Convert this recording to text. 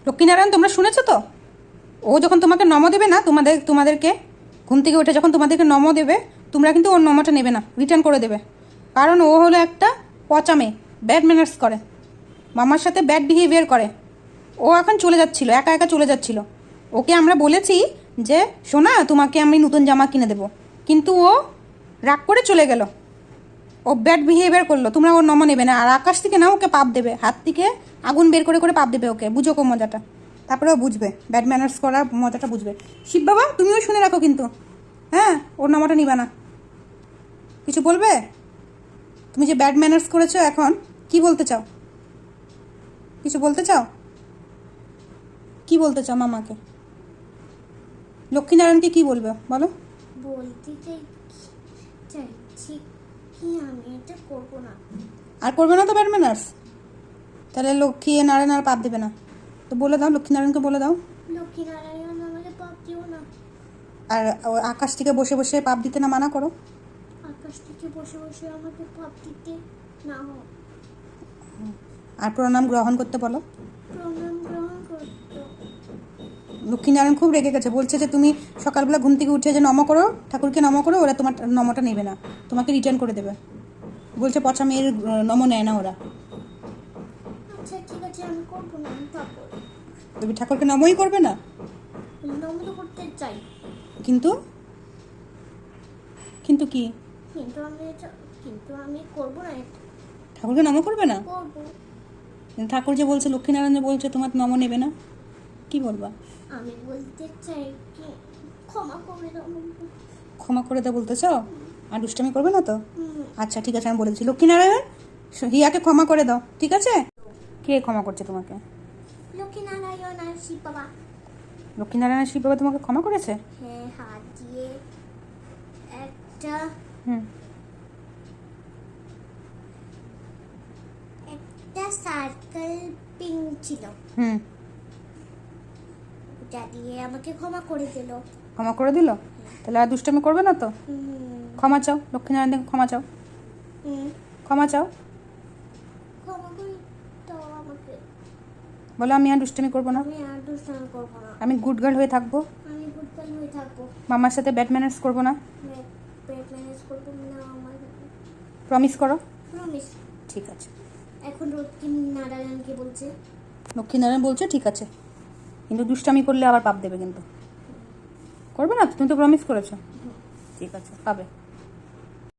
লক্ষ্মীনারায়ণ, তোমরা শুনেছো তো? ও যখন তোমাকে নম দেবে না, তোমাদেরকে ঘুম থেকে উঠে যখন তোমাদেরকে নম দেবে, তোমরা কিন্তু ওর নমটা নেবে না, রিটার্ন করে দেবে। কারণ ও হলো একটা পচা মেয়ে, ব্যাড ম্যানার্স করে, মামার সাথে ব্যাড বিহেভিয়ার করে। ও এখন চলে যাচ্ছিল, একা একা চলে যাচ্ছিল। ওকে আমরা বলেছি যে সোনা, তোমাকে আমি নতুন জামা কিনে দেবো, কিন্তু ও রাগ করে চলে গেল। ও ব্যাড বিহেভিয়ার করলো, তোমরা ওর নম নেবে না। আর আকাশ থেকে না, ওকে পাপ দেবে, হাত থেকে আগুন বের করে করে পাপ দেবে ওকে। বুঝো কো মজাটা, তারপরে ও বুঝবে, ব্যাড ম্যানার্স করার মজাটা বুঝবে। শিব বাবা, তুমিও শুনে রাখো কিন্তু, হ্যাঁ, ওর নামটা নিবা না। কিছু বলবে? তুমি যে ব্যাড ম্যানার্স করেছো, এখন কি বলতে চাও? কিছু বলতে চাও? কি বলতে চাও মামাকে? লক্ষ্মীনারায়ণকে কি বলবে বলো? বলতে চাইছি কি আমি এটা করবো না। আর করবে না তো ব্যাড ম্যানার্স? তাহলে লক্ষ্মী নারায়ণ আর পাপ দেবে না। তো বলে দাও, লক্ষ্মীনারায়ণকে বলে দাও। লক্ষ্মীনারায়ণ আমাকে পাপ দিও না। আর আকাশ থেকে বসে বসে পাপ দিতে না মানা করো। আকাশ থেকে বসে বসে আমাকে পাপ দিতে না হোক। আর প্রণাম গ্রহণ করতে বলো। প্রণাম গ্রহণ করতো। লক্ষ্মীনারায়ণ খুব রেগে গেছে, বলছে যে তুমি সকালবেলা ঘুম থেকে উঠে যে নম করো, ঠাকুরকে নম করো, ওরা তোমার নমটা নেবে না, তোমাকে রিটার্ন করে দেবে। বলছে পচা মেয়ের নম নেয় না ওরা। আচ্ছা ঠিক আছে, আমি করবো না। তারপর তুমি ঠাকুরকে নমই করবে না? নম তো করতে চাই, কিন্তু কিন্তু কি? কিন্তু আমি করবো না। ঠাকুরকে নম করবে না? করবো। কিন্তু ঠাকুর যে বলছে, লক্ষ্মীনারায়ণ যে বলছে তোমার নম নেবে না, কি বলবা? আমি বলতে চাই কি, ক্ষমা করে দাও আমাকে। ক্ষমা করে দাও বলতে চাও? আর দুষ্টামি করবে না তো? আচ্ছা ঠিক আছে, আমি বলে দিচ্ছি, লক্ষ্মীনারায়ণ হিয়াকে ক্ষমা করে দাও, ঠিক আছে? কে ক্ষমা করছে তোমাকে? লক্ষ্মীনারায়ণ আর শিব বাবা। লক্ষ্মীনারায়ণ শিব বাবা তোমাকে ক্ষমা করেছে? হ্যাঁ, হাত দিয়ে একটা হুম। একটা সার্কেল পিন ছিল, হুম। ওটা দিয়ে আমাকে ক্ষমা করে দিল। ক্ষমা করে দিল? তাহলে আর দুষ্টামি করবে না তো? ক্ষমা চাও, লক্ষ্মীনারায়ণ থেকে ক্ষমা চাও, ক্ষমা চাও, ক্ষমা করে দাও আমাকে। বলো আমি আর দুষ্টামি করবো না, আমি আর দুষ্টামি করবো না। আমি গুড গার্ল হয়ে থাকবো, আমি গুডগার্ল হয়ে থাকবো। মামার সাথে ব্যাড ম্যানার্স করবো না। পেট ম্যানেজ করবো না আমার। প্রমিস করো। প্রমিস। ঠিক আছে। এখন লক্ষ্মী নারায়ণকে বলছে। লক্ষ্মীনারায়ণ বলছে ঠিক আছে, কিন্তু দুষ্টামি করলে আবার পাপ দেবে কিন্তু। করবে না? তুমি তো প্রমিস করেছো। ঠিক আছে, পাবে।